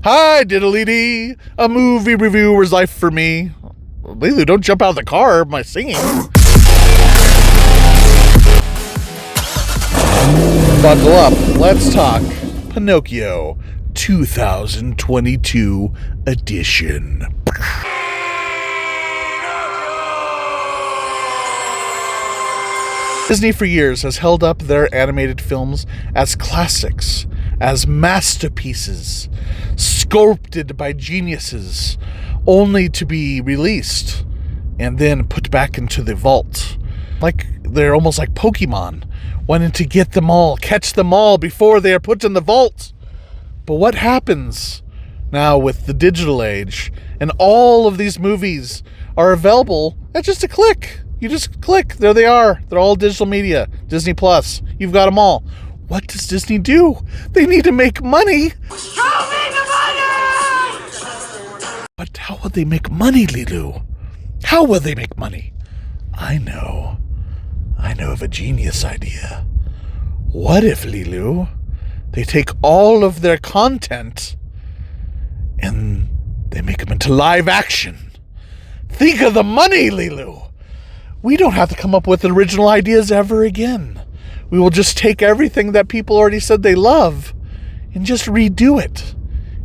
Hi, diddly-dee. A movie reviewer's life for me. Lulu, don't jump out of the car. My singing. Buckle up. Let's talk Pinocchio 2022 edition. Disney for years has held up their animated films as classics, as masterpieces, sculpted by geniuses, only to be released and then put back into the vault. Like they're almost like Pokemon, wanting to get them all, catch them all before they are put in the vault. But what happens now with the digital age and all of these movies are available at just a click? You just click, there they are. They're all digital media, Disney Plus. You've got them all. What does Disney do? They need to make money. Show me the money! But how will they make money, Lilu? How will they make money? I know of a genius idea. What if, Lilu, they take all of their content and they make them into live action? Think of the money, Lilu. We don't have to come up with original ideas ever again. We will just take everything that people already said they love and just redo it.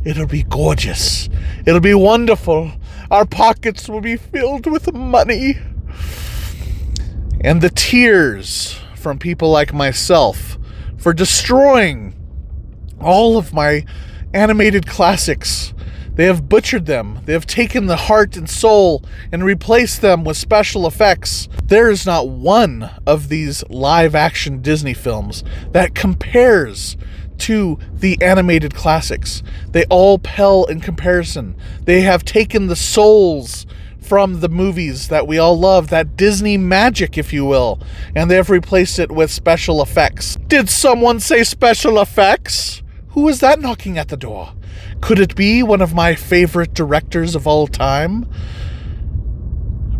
It'll be gorgeous. It'll be wonderful. Our pockets will be filled with money. And the tears from people like myself for destroying all of my animated classics. They have butchered them. They have taken the heart and soul and replaced them with special effects. There is not one of these live-action Disney films that compares to the animated classics. They all pale in comparison. They have taken the souls from the movies that we all love, that Disney magic, if you will, and they have replaced it with special effects. Did someone say special effects? Who is that knocking at the door? Could it be one of my favorite directors of all time?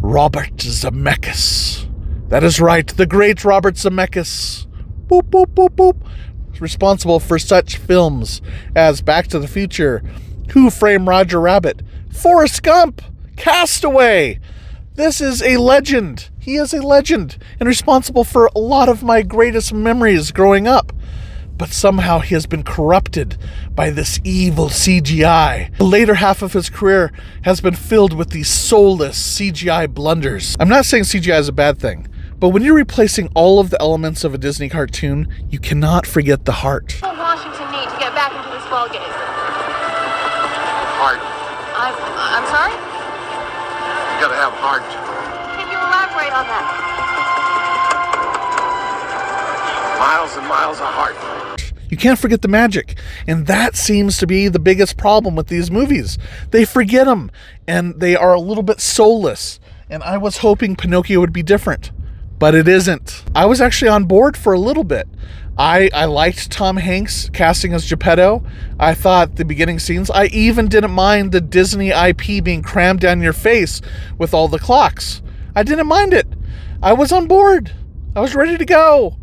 Robert Zemeckis. That is right, the great Robert Zemeckis. Boop, boop, boop, boop. Responsible for such films as Back to the Future, Who Framed Roger Rabbit, Forrest Gump, Castaway. This is a legend. He is a legend and responsible for a lot of my greatest memories growing up. But somehow he has been corrupted by this evil CGI. The later half of his career has been filled with these soulless CGI blunders. I'm not saying CGI is a bad thing, but when you're replacing all of the elements of a Disney cartoon, you cannot forget the heart. What does Washington need to get back into this ballgame? Heart. I'm sorry? You gotta have heart. Can you elaborate on that? Miles and miles of heart. You can't forget the magic. And that seems to be the biggest problem with these movies. They forget them, and they are a little bit soulless. And I was hoping Pinocchio would be different, but it isn't. I was actually on board for a little bit. I liked Tom Hanks casting as Geppetto. I thought the beginning scenes, I even didn't mind the Disney IP being crammed down your face with all the clocks. I didn't mind it. I was on board. I was ready to go.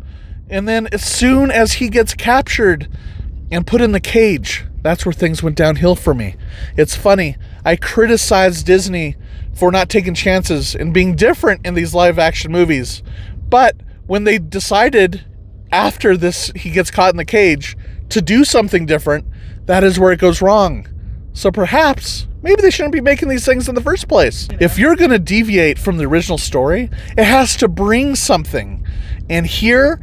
And then as soon as he gets captured and put in the cage, that's where things went downhill for me. It's funny. I criticized Disney for not taking chances and being different in these live action movies. But when they decided after this, he gets caught in the cage to do something different, that is where it goes wrong. So perhaps maybe they shouldn't be making these things in the first place. If you're going to deviate from the original story, it has to bring something. And here,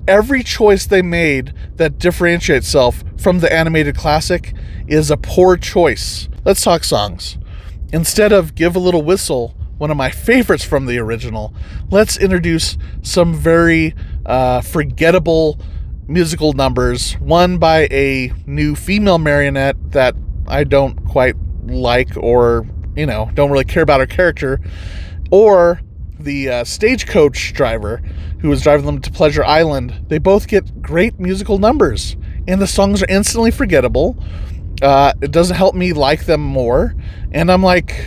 every choice they made that differentiates itself from the animated classic is a poor choice. Let's talk songs. Instead of Give a Little Whistle, one of my favorites from the original, let's introduce some very forgettable musical numbers. One by a new female marionette that I don't quite like or, don't really care about her character. Or the stagecoach driver who was driving them to Pleasure Island. They both get great musical numbers, and the songs are instantly forgettable. It doesn't help me like them more, and I'm like,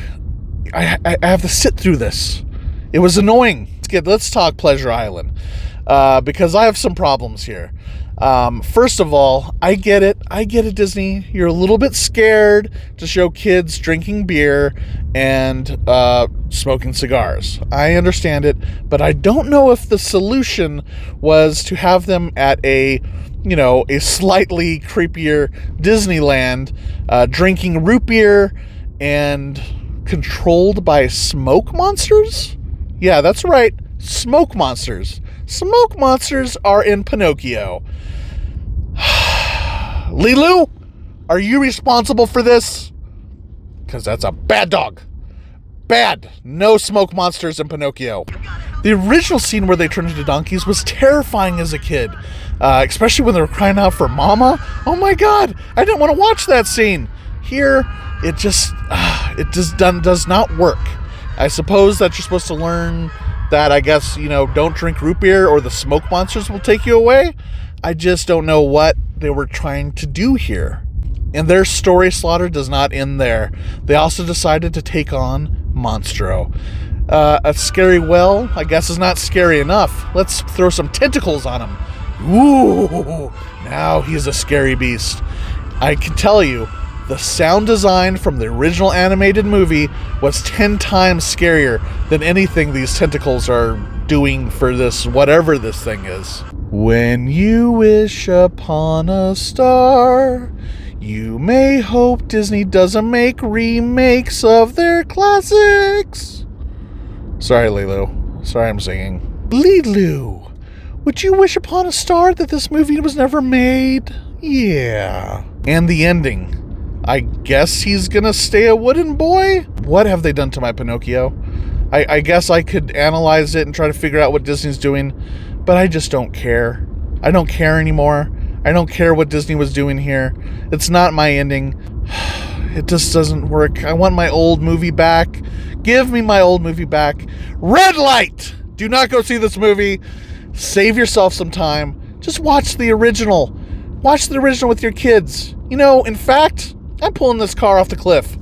I have to sit through this. It was annoying. Let's talk Pleasure Island. because I have some problems here. First of all, I get it, Disney. You're a little bit scared to show kids drinking beer and smoking cigars. I understand it, but I don't know if the solution was to have them at a slightly creepier Disneyland, drinking root beer and controlled by smoke monsters. Yeah, that's right, smoke monsters. Smoke monsters are in Pinocchio. Lilu, are you responsible for this? Because that's a bad dog. Bad. No smoke monsters in Pinocchio. The original scene where they turned into donkeys was terrifying as a kid, especially when they were crying out for mama. Oh my god, I didn't want to watch that scene. Here, it just does not work. I suppose that you're supposed to learn that, I guess, don't drink root beer or the smoke monsters will take you away. I just don't know what they were trying to do here. And their story slaughter does not end there. They also decided to take on Monstro. A scary well, I guess, is not scary enough. Let's throw some tentacles on him. Ooh, now he's a scary beast. I can tell you, the sound design from the original animated movie was 10 times scarier than anything these tentacles are doing for this, whatever this thing is. When you wish upon a star, you may hope Disney doesn't make remakes of their classics. Sorry, Lilu. Sorry I'm singing. Lilu, would you wish upon a star that this movie was never made? Yeah. And the ending. I guess he's gonna stay a wooden boy? What have they done to my Pinocchio? I guess I could analyze it and try to figure out what Disney's doing, but I just don't care. I don't care anymore. I don't care what Disney was doing here. It's not my ending. It just doesn't work. I want my old movie back. Give me my old movie back. Red light! Do not go see this movie. Save yourself some time. Just watch the original. Watch the original with your kids. In fact, I'm pulling this car off the cliff.